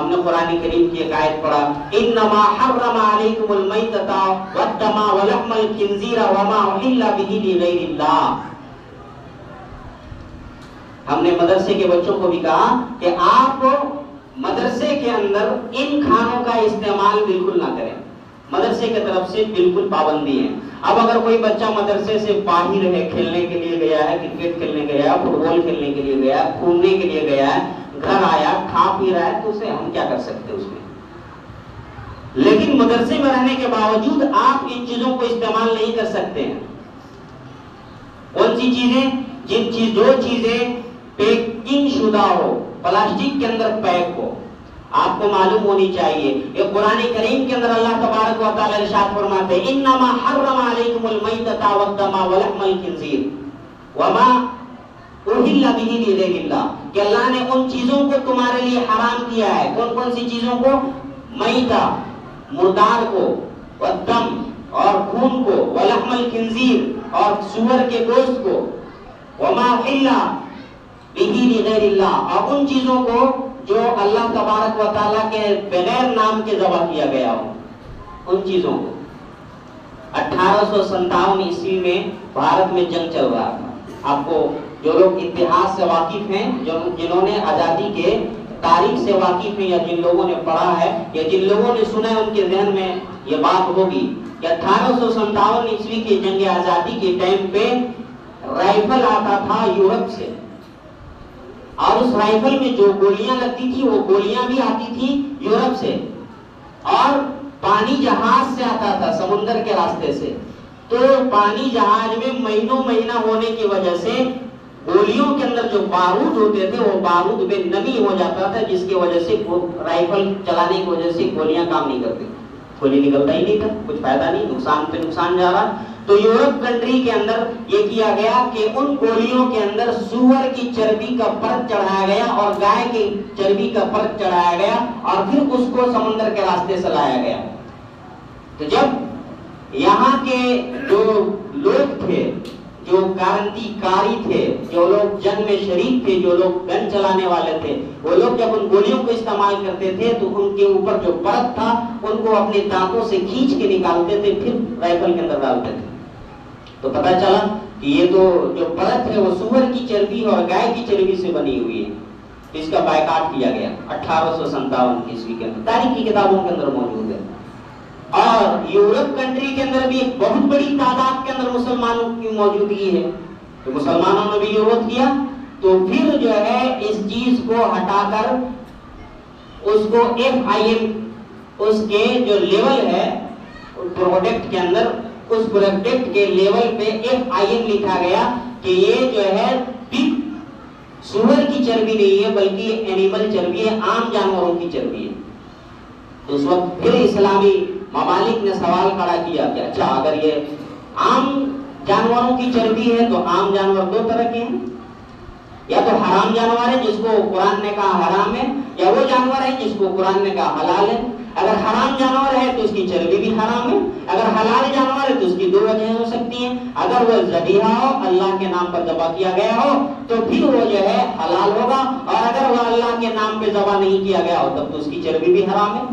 ہم نے قرآن کریم کی ایک آیت پڑھا انما حرم علیکم المیتۃ والدم ولحم الخنزیر وما اہل به لغیر اللہ. ہم نے مدرسے کے بچوں کو بھی کہا کہ آپ مدرسے کے اندر ان کھانوں کا استعمال بالکل نہ کریں. مدرسے کی طرف سے بالکل پابندی ہے. اب اگر کوئی بچہ مدرسے سے باہر ہے، کھیلنے کے لیے گیا ہے، کرکٹ کھیلنے گیا ہے، فٹ بال کھیلنے کے لیے گیا ہے، گھومنے کے لیے گیا ہے، گھر آیا کھا پی رہا ہے، تو اسے ہم کیا کر سکتے ہیں اس میں. لیکن مدرسے میں رہنے کے باوجود آپ ان چیزوں کو استعمال نہیں کر سکتے ہیں. کون سی چیزیں؟ جو چیزیں پیکنگ شدہ ہو، پلاسٹک کے اندر پیک ہو، آپ کو معلوم ہونی چاہیے. یہ قرآن کریم کے اندر اللہ تبارک و تعالی ارشاد فرماتے ہیں انما حرم علیکم المیتۃ والدم ولحم الخنزیر وما اہل به لغیر اللہ، کہ اللہ نے ان چیزوں کو تمہارے لیے حرام کیا ہے. کون کون سی چیزوں کو؟ میتہ، مردار کو، والدم اور خون کو، ولحم الخنزیر اور سور کے گوشت کو، وما اہل به لغیر اللہ، اور ان چیزوں کو جو اللہ تبارک و تعالیٰ کے بغیر نام کے ذبح کیا گیا ہو، ان چیزوں کو. 1857 عیسوی میں بھارت میں جنگ چل رہا تھا. آپ کو جو لوگ اتحاد سے واقف ہیں، جنہوں نے آزادی کے تاریخ سے واقف ہیں، یا جن لوگوں نے پڑھا ہے یا جن لوگوں نے سنا ہے، ان کے ذہن میں یہ بات ہوگی کہ 1857 عیسوی کی جنگ آزادی کے ٹائم پہ رائفل آتا تھا یورپ سے، اور اس رائفل میں جو گولیاں لگتی تھی وہ گولیاں بھی آتی تھی یورپ سے، اور پانی جہاز سے آتا تھا سمندر کے راستے سے. تو پانی جہاز میں مہینوں مہینہ ہونے کی وجہ سے گولیوں کے اندر جو بارود ہوتے تھے وہ بارود میں نمی ہو جاتا تھا، جس کی وجہ سے رائفل چلانے کی وجہ سے گولیاں کام نہیں کرتی، گولی نکلتا ہی نہیں تھا، کچھ فائدہ نہیں، نقصان پہ نقصان جا رہا. تو یورپ کنٹری کے اندر یہ کیا گیا کہ ان گولیوں کے اندر سور کی چربی کا پرت چڑھایا گیا اور گائے کی چربی کا پرت چڑھایا گیا، اور پھر اس کو سمندر کے راستے سے لایا گیا. تو جب یہاں کے جو لوگ تھے، جو کرانتی کاری تھے، جو لوگ جنگ میں شریک تھے، جو لوگ گن چلانے والے تھے، وہ لوگ جب ان گولیوں کو استعمال کرتے تھے تو ان کے اوپر جو پرت تھا ان کو اپنے دانتوں سے کھینچ کے نکالتے تھے، پھر رائفل کے اندر ڈالتے تھے. تو پتہ چلا کہ یہ تو جو پرت ہے وہ سور کی چربی اور گائے کی چربی سے بنی ہوئی ہے. اس کا بائیکاٹ کیا گیا 1857 عیسوی کے اندر، تاریخ کی کتابوں کے اندر موجود ہے. اور یورپ کنٹری کے اندر بھی ایک بہت بڑی تعداد کے اندر مسلمانوں کی موجودگی ہے، تو مسلمانوں نے بھی یہ ووٹ کیا. تو پھر جو ہے اس چیز کو ہٹا کر اس کو FIM، اس کے جو لیول ہے پروڈکٹ کے اندر، اس پروڈکٹ کے لیول پہ FIM لکھا گیا کہ یہ جو ہے پگ، سور کی چربی نہیں ہے بلکہ اینیمل چربی ہے، عام جانوروں کی چربی ہے. تو اس وقت پھر اسلامی ممالک نے سوال کھڑا کیا کہ اچھا اگر یہ عام جانوروں کی چربی ہے تو عام جانور دو طرح کے ہیں، یا تو حرام جانور ہے جس کو قرآن نے کہا حرام ہے، یا وہ جانور ہے جس کو قرآن نے کہا حلال ہے. اگر حرام جانور ہے تو اس کی چربی بھی حرام ہے، اگر حلال جانور ہے تو اس کی دو وجہیں ہو سکتی ہیں. اگر وہ ذبیحہ ہو، اللہ کے نام پر ذبح کیا گیا ہو تو پھر وہ جو ہے حلال ہوگا، اور اگر وہ اللہ کے نام پہ ذبح نہیں کیا گیا ہو تب تو اس کی چربی بھی حرام ہے.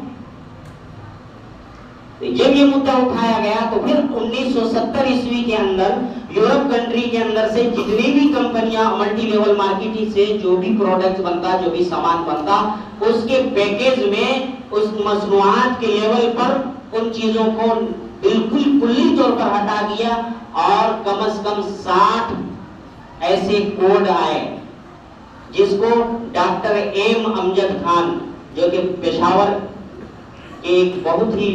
جب یہ مدعا اٹھایا گیا تو پھر 1970 عیسوی کے اندر یورپ کنٹری کے اندر سے جتنی بھی کمپنیاں ملٹی لیول مارکیٹنگ سے جو بھی پروڈکٹ بنتا، جو بھی سامان بنتا، اس کے پیکیج میں اس مصنوعات کے لیول پر ان چیزوں کو بالکل کلی طور پر ہٹا دیا، اور کم از کم 60 ایسے کوڈ آئے جس کو ڈاکٹر ایم امجد خان، جو کہ پشاور کے ایک بہت ہی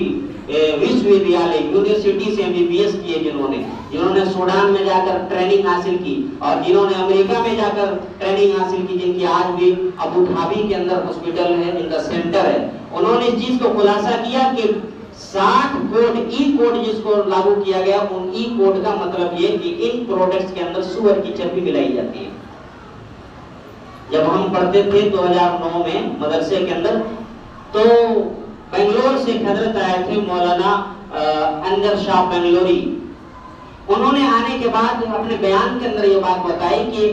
وشوودیالیہ یونیورسٹی سے MBBS کیے، جنہوں نے سوڈان میں جا کر ٹریننگ حاصل کی، اور جنہوں نے امریکہ میں جا کر ٹریننگ حاصل کی، جن کی آج بھی ابو دھابی کے اندر ہاسپٹل ہے، جن کا سینٹر ہے. انہوں نے اس چیز کو خلاصہ کیا کہ 60 کوڈ، ای کوڈ جس کو لاگو کیا گیا، ان ای کوڈ کا مطلب یہ کہ ان پروڈکٹس کے اندر سور کی چربی ملائی جاتی ہے. جب ہم پڑھتے تھے 2009 میں مدرسے کے اندر، تو بنگلور سے حضرت آئے تھے مولانا انجر شاہ بنگلوری. انہوں نے آنے کے بعد اپنے بیان کے اندر یہ بات بتائی کہ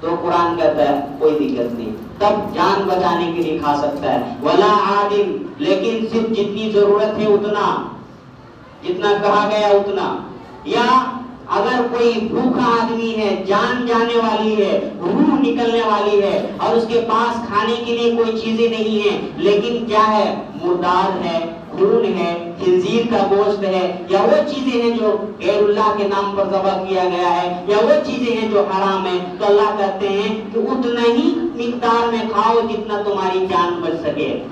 تو قرآن کہتا ہے کوئی دقت نہیں، تب جان بچانے کے لیے کھا سکتا ہے۔ ولا عادم، لیکن صرف جتنی ضرورت ہے اتنا، جتنا کہا گیا اتنا۔ یا اگر کوئی بھوکا آدمی ہے، جان جانے والی ہے، روح نکلنے والی ہے، اور اس کے پاس کھانے کے لیے کوئی چیزیں نہیں ہیں، لیکن کیا ہے، مردار ہے، خون ہے، خنزیر کا گوشت ہے، یا وہ چیزیں ہیں جو غیر اللہ کے نام پر ذبح کیا گیا ہے، یا وہ چیزیں ہیں جو حرام ہیں، تو اللہ کہتے ہیں کہ اتنا ہی مقدار میں کھاؤ جتنا تمہاری جان بچ سکے۔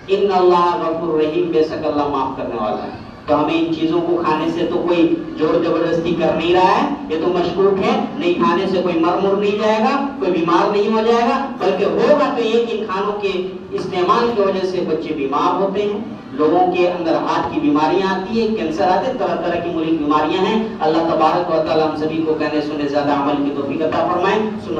ان اللہ غفور رحیم، بے شک اللہ معاف کرنے والا ہے۔ تو ہمیں ان چیزوں کو کھانے سے تو کوئی زور زبردستی کر نہیں رہا ہے، یہ تو مشکوک ہے، نہیں کھانے سے کوئی مر نہیں جائے گا، کوئی بیمار نہیں ہو جائے گا، بلکہ ہوگا تو یہ کہ ان کھانوں کے استعمال کی وجہ سے بچے بیمار ہوتے ہیں، لوگوں کے اندر ہارٹ کی بیماریاں آتی ہیں، کینسر آتے ہیں، طرح طرح کی ملک بیماریاں ہیں۔ اللہ تبارک و تعالی ہم سبھی کو کہنے سنے زیادہ عمل کی توفیق عطا فرمائے۔ سنت